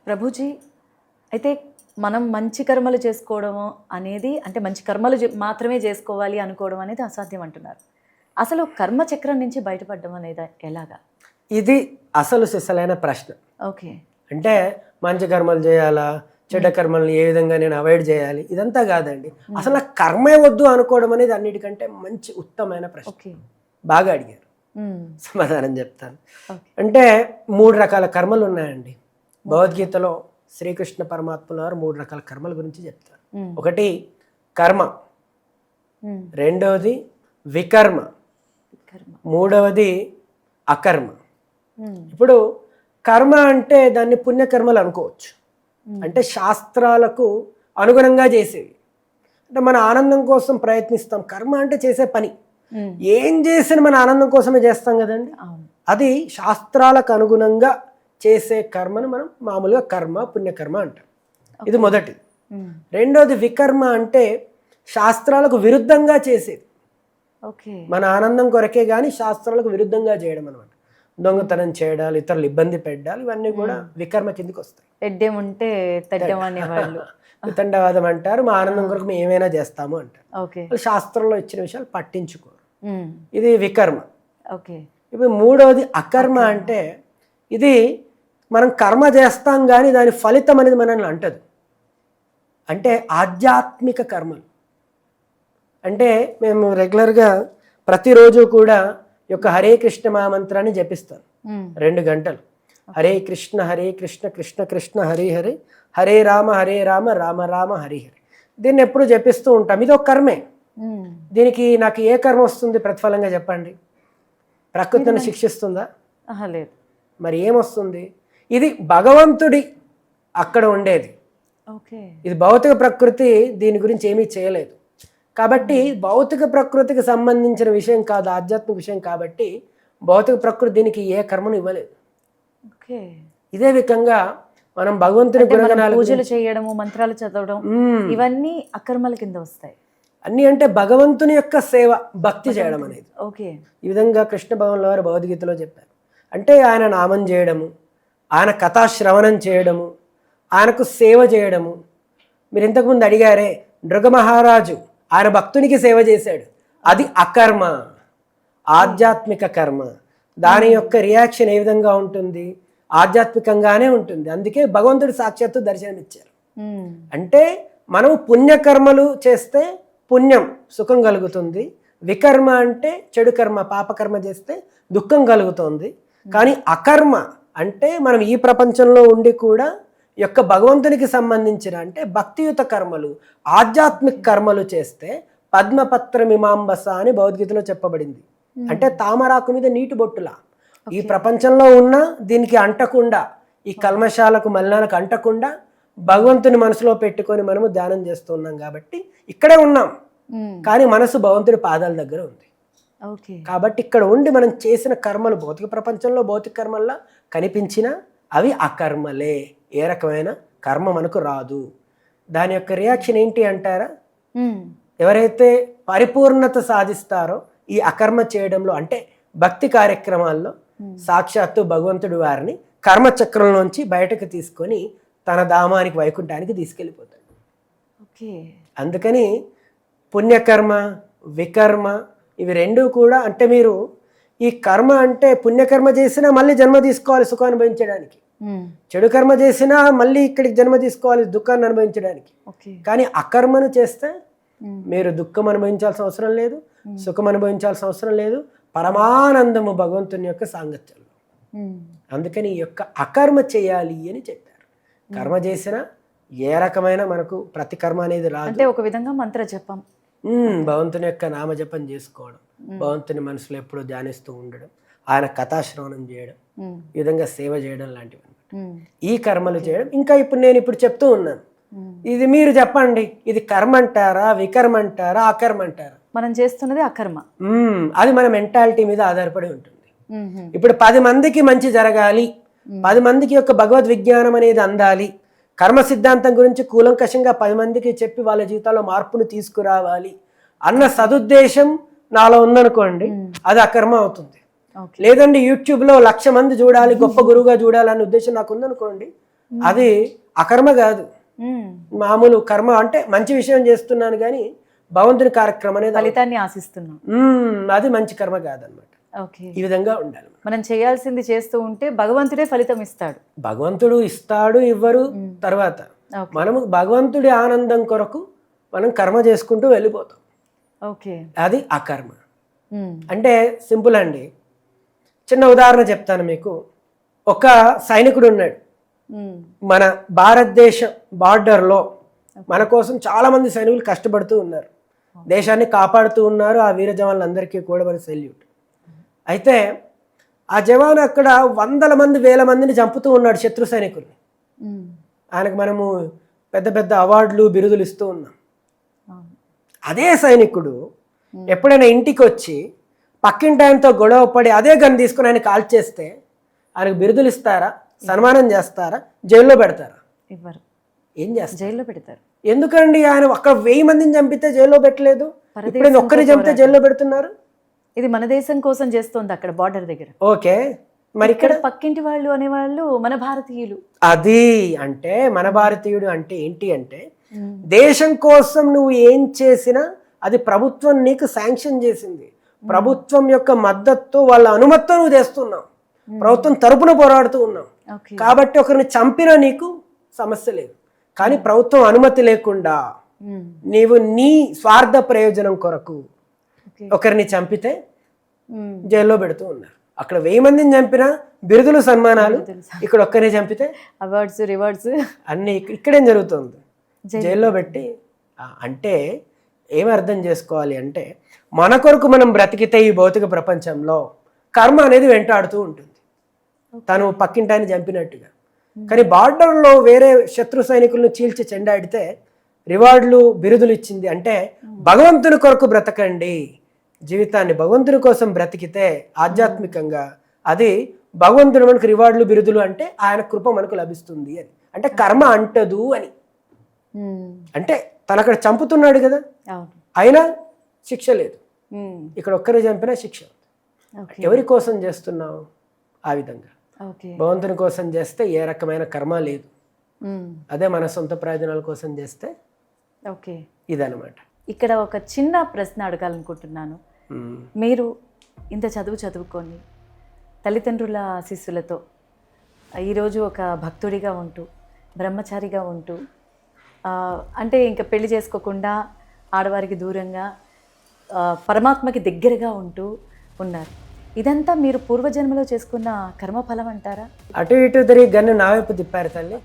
ప్రభుజీ, అయితే మనం మంచి కర్మలు చేసుకోవడము అనేది అంటే మంచి కర్మలు మాత్రమే చేసుకోవాలి అనుకోవడం అనేది అసాధ్యం అంటున్నారు. అసలు కర్మ చక్రం నుంచి బయటపడడం అనేది ఎలాగా? ఇది అసలు సిసలైన ప్రశ్న. ఓకే. అంటే మంచి కర్మలు చేయాలా, చెడ్డ కర్మల్ని ఏ విధంగా నేను అవాయిడ్ చేయాలి, ఇదంతా కాదండి. అసలు నాకు కర్మే వద్దు అనుకోవడం అనేది అన్నిటికంటే మంచి ఉత్తమమైన ప్రశ్న. ఓకే. బాగా అడిగారు, సమాధానం చెప్తాను. ఓకే. అంటే 3 రకాల కర్మలు ఉన్నాయండి. భగవద్గీతలో శ్రీకృష్ణ పరమాత్ముల వారు 3 రకాల కర్మల గురించి చెప్తారు. ఒకటి కర్మ, రెండవది వికర్మ, మూడవది అకర్మ. ఇప్పుడు కర్మ అంటే దాన్ని పుణ్యకర్మలు అనుకోవచ్చు. అంటే శాస్త్రాలకు అనుగుణంగా చేసేవి. అంటే మన ఆనందం కోసం ప్రయత్నిస్తాం. కర్మ అంటే చేసే పని. ఏం చేసిన మన ఆనందం కోసమే చేస్తాం కదండి. అది శాస్త్రాలకు అనుగుణంగా చేసే కర్మను మనం మామూలుగా కర్మ, పుణ్యకర్మ అంటాం. ఇది మొదటిది. రెండోది వికర్మ, అంటే శాస్త్రాలకు విరుద్ధంగా చేసేది. మన ఆనందం కొరకే కానీ శాస్త్రాలకు విరుద్ధంగా చేయడం అనమాట. దొంగతనం చేయడాలు, ఇతరులు ఇబ్బంది పెట్టాలి, ఇవన్నీ కూడా వికర్మ కిందకి వస్తాయి. వితండవాదం అంటారు. మా ఆనందం కొరకు మేము ఏమైనా చేస్తాము అంటారు. శాస్త్రంలో ఇచ్చిన విషయాలు పట్టించుకోరు. ఇది వికర్మ. ఇప్పుడు మూడవది అకర్మ, అంటే ఇది మనం కర్మ చేస్తాం కానీ దాని ఫలితం అనేది మనల్ని అంటదు. అంటే ఆధ్యాత్మిక కర్మలు. అంటే మేము రెగ్యులర్గా ప్రతిరోజు కూడా ఈ యొక్క హరే కృష్ణ మహామంత్రాన్ని జపిస్తాను 2 గంటలు. హరే కృష్ణ కృష్ణ కృష్ణ హరే హరే, హరే రామ రామ రామ హరి హరి. దీన్ని ఎప్పుడు జపిస్తూ ఉంటాం. ఇది ఒక కర్మే. దీనికి నాకు ఏ కర్మ వస్తుంది ప్రతిఫలంగా చెప్పండి? ప్రకృతిని శిక్షిస్తుందా? లేదు. మరి ఏమొస్తుంది? ఇది భగవంతుడి అక్కడ ఉండేది. ఇది భౌతిక ప్రకృతి దీని గురించి ఏమీ చేయలేదు. కాబట్టి భౌతిక ప్రకృతికి సంబంధించిన విషయం కాదు, ఆధ్యాత్మిక విషయం. కాబట్టి భౌతిక ప్రకృతి దీనికి ఏ కర్మను ఇవ్వలేదు. ఇదే విధంగా మనం భగవంతుని గుణగణాలు, పూజలు చేయడము, మంత్రాలు చదవడం, ఇవన్నీ అకర్మల కింద వస్తాయి. అన్ని అంటే భగవంతుని యొక్క సేవ, భక్తి చేయడం అనేది. ఈ విధంగా కృష్ణ భగవానుల వారు భగవద్గీతలో చెప్పారు. అంటే ఆయన నామం చేయడము, ఆయన కథాశ్రవణం చేయడము, ఆయనకు సేవ చేయడము. మీరు ఇంతకుముందు అడిగారే, నృగ మహారాజు ఆయన భక్తునికి సేవ చేశాడు. అది అకర్మ, ఆధ్యాత్మిక కర్మ. దాని యొక్క రియాక్షన్ ఏ విధంగా ఉంటుంది? ఆధ్యాత్మికంగానే ఉంటుంది. అందుకే భగవంతుడు సాక్షాత్తు దర్శనమిచ్చారు. అంటే మనం పుణ్యకర్మలు చేస్తే పుణ్యం, సుఖం కలుగుతుంది. వికర్మ అంటే చెడు కర్మ, పాపకర్మ చేస్తే దుఃఖం కలుగుతుంది. కానీ అకర్మ అంటే మనం ఈ ప్రపంచంలో ఉండి కూడా యొక్క భగవంతునికి సంబంధించిన అంటే భక్తియుత కర్మలు, ఆధ్యాత్మిక కర్మలు చేస్తే పద్మపత్రమిమాంబస అని భగవద్గీతలో చెప్పబడింది. అంటే తామరాకు మీద నీటి బొట్టులా ఈ ప్రపంచంలో ఉన్న దీనికి అంటకుండా, ఈ కల్మశాలకు మలినాలకు అంటకుండా భగవంతుని మనసులో పెట్టుకొని మనము ధ్యానం చేస్తున్నాం. కాబట్టి ఇక్కడే ఉన్నాం, కానీ మనసు భగవంతుడి పాదాల దగ్గర ఉంది. కాబట్టి ఇక్కడ ఉండి మనం చేసిన కర్మలు భౌతిక ప్రపంచంలో భౌతిక కర్మల్లా కనిపించినా అవి అకర్మలే. ఏ రకమైన కర్మ మనకు రాదు. దాని యొక్క రియాక్షన్ ఏంటి అంటారా? ఎవరైతే పరిపూర్ణత సాధిస్తారో ఈ అకర్మ చేయడంలో, అంటే భక్తి కార్యక్రమాల్లో, సాక్షాత్తు భగవంతుడు వారిని కర్మచక్రంలోంచి బయటకు తీసుకొని తన ధామానికి, వైకుంఠానికి తీసుకెళ్ళిపోతాడు. అందుకని పుణ్యకర్మ, వికర్మ ఇవి రెండు కూడా, అంటే మీరు ఈ కర్మ అంటే పుణ్యకర్మ చేసినా మళ్ళీ జన్మ తీసుకోవాలి సుఖం అనుభవించడానికి, చెడు కర్మ చేసినా మళ్ళీ ఇక్కడికి జన్మ తీసుకోవాలి దుఃఖాన్ని అనుభవించడానికి. కానీ అకర్మను చేస్తే మీరు దుఃఖం అనుభవించాల్సిన అవసరం లేదు, సుఖం అనుభవించాల్సిన అవసరం లేదు, పరమానందము భగవంతుని యొక్క సాంగత్యంలో. అందుకని ఈ యొక్క అకర్మ చేయాలి అని చెప్పారు. కర్మ చేసినా ఏ రకమైన మనకు ప్రతి కర్మ అనేది రాదు. అంటే ఒక విధంగా మంత్ర జపం, భగవంతుని యొక్క నామజపం చేసుకోవడం, భగవంతుని మనసులో ఎప్పుడూ ధ్యానిస్తూ ఉండడం, ఆయన కథాశ్రవణం చేయడం, ఈ విధంగా సేవ చేయడం లాంటివి ఈ కర్మలు చేయడం. ఇంకా ఇప్పుడు నేను చెప్తూ ఉన్నాను, ఇది మీరు చెప్పండి, ఇది కర్మ అంటారా, వికర్మ అంటారా, అకర్మ అంటారా? మనం చేస్తున్నది అకర్మ. అది మన మెంటాలిటీ మీద ఆధారపడి ఉంటుంది. ఇప్పుడు 10 మందికి మంచి జరగాలి, 10 మందికి యొక్క భగవద్ విజ్ఞానం అనేది అందాలి, కర్మ సిద్ధాంతం గురించి కూలంకషంగా 10 మందికి చెప్పి వాళ్ళ జీవితాల్లో మార్పును తీసుకురావాలి అన్న సదుద్దేశం నాలో ఉందనుకోండి, అది అకర్మ అవుతుంది. లేదండి యూట్యూబ్లో 1,00,000 మంది చూడాలి, గొప్ప గురువుగా చూడాలి అన్న ఉద్దేశం నాకు ఉందనుకోండి, అది అకర్మ కాదు, మామూలు కర్మ. అంటే మంచి విషయం చేస్తున్నాను కానీ భగవంతుని కార్యక్రమం అనేది ఫలితాన్ని ఆశిస్తున్నాం. అది మంచి కర్మ కాదనమాట. ఓకే, ఈ విధంగా ఉండాలి. మనం చేయాల్సింది చేస్తూ ఉంటే భగవంతుడే ఫలితం ఇస్తాడు. భగవంతుడు ఇస్తాడు, ఇవ్వరు తర్వాత. మనము భగవంతుడి ఆనందం కొరకు మనం కర్మ చేసుకుంటూ వెళ్ళిపోతాం. ఓకే, అది అకర్మ. అంటే సింపుల్ అండి. చిన్న ఉదాహరణ చెప్తాను మీకు. ఒక సైనికుడు ఉన్నాడు మన భారతదేశ బార్డర్లో. మన కోసం చాలా మంది సైనికులు కష్టపడుతూ ఉన్నారు, దేశాన్ని కాపాడుతూ ఉన్నారు. ఆ వీర జవాన్లందరికీ కూడా మన సెల్యూట్. అయితే ఆ జవాన్ అక్కడ వందల మంది వేల మందిని చంపుతూ ఉన్నాడు, శత్రు సైనికుల్ని. ఆయనకు మనము పెద్ద పెద్ద అవార్డులు బిరుదులు ఇస్తూ ఉన్నాం. అదే సైనికుడు ఎప్పుడైనా ఇంటికి వచ్చి పక్కింటి ఆయనతో గొడవ పడి అదే గన్ తీసుకుని ఆయన కాల్ చేస్తే ఆయనకు బిరుదులు ఇస్తారా, సన్మానం చేస్తారా, జైల్లో పెడతారా? ఇవ్వరు. ఏం చేస్తారు? జైల్లో పెడతారు. ఎందుకండి? ఆయన అక్కడ 1000 మందిని చంపితే జైల్లో పెట్టలేదు, ఇప్పుడు ఒక్కరిని చంపితే జైల్లో పెడుతున్నారు. ఇది మన దేశం కోసం చేస్తోంది అక్కడ బార్డర్ దగ్గర. ఓకే, మరి ఇక్కడ పక్కింటి వాళ్ళు అనేవాళ్ళు మన భారతీయులు. అది అంటే మన భారతీయుడు అంటే ఏంటి అంటే దేశం కోసం నువ్వు ఏం చేసినా అది ప్రభుత్వం నీకు శాంక్షన్ చేసింది, ప్రభుత్వం యొక్క మద్దతు వాళ్ళ అనుమతితో నువ్వు చేస్తున్నావు, ప్రభుత్వం తరపున పోరాడుతూ ఉన్నావు. కాబట్టి ఒకరిని చంపినా నీకు సమస్య లేదు. కానీ ప్రభుత్వం అనుమతి లేకుండా నీవు నీ స్వార్థ ప్రయోజనం కొరకు ఒకరిని చంపితే జైల్లో పెడుతూ ఉన్నారు. అక్కడ 1000 మందిని చంపినా బిరుదులు సన్మానాలు, ఇక్కడ ఒక్కరిని చంపితే అవార్డ్స్ రివార్డ్స్ అన్ని. ఇక్కడేం జరుగుతుంది? జైల్లో పెట్టి. అంటే ఏం అర్థం చేసుకోవాలి అంటే మన కొరకు మనం బ్రతికితే ఈ భౌతిక ప్రపంచంలో కర్మ అనేది వెంటాడుతూ ఉంటుంది, తను పక్కింటాన్ని చంపినట్టుగా. కానీ బార్డర్లో వేరే శత్రు సైనికులను చీల్చి చెండాడితే రివార్డులు బిరుదులు ఇచ్చింది. అంటే భగవంతుని కొరకు బ్రతకండి, జీవితాన్ని భగవంతుని కోసం బ్రతికితే ఆధ్యాత్మికంగా అది భగవంతుడు మనకు రివార్డులు బిరుదులు అంటే ఆయన కృప మనకు లభిస్తుంది అని. అంటే కర్మ అంటదు అని. అంటే తను అక్కడ చంపుతున్నాడు కదా, అయినా శిక్ష లేదు. ఇక్కడ ఒక్కరే చంపినా శిక్ష. ఎవరి కోసం చేస్తున్నావు? ఆ విధంగా భగవంతుని కోసం చేస్తే ఏ రకమైన కర్మ లేదు. అదే మన సొంత ప్రయోజనాల కోసం చేస్తే ఇదనమాట. ఇక్కడ ఒక చిన్న ప్రశ్న అడగాలనుకుంటున్నాను. మీరు ఇంత చదువుకొని తల్లిదండ్రుల ఆశీస్సులతో ఈరోజు ఒక భక్తుడిగా ఉంటూ బ్రహ్మచారిగా ఉంటూ అంటే ఇంకా పెళ్లి చేసుకోకుండా ఆడవారికి దూరంగా పరమాత్మకి దగ్గరగా ఉంటూ ఉన్నారు. ఇదంతా మీరు పూర్వజన్మలో చేసుకున్న కర్మఫలం అంటారా? అటు ఇటు తిరిగి గన్ను నా వైపు తిప్పారు తల్లి.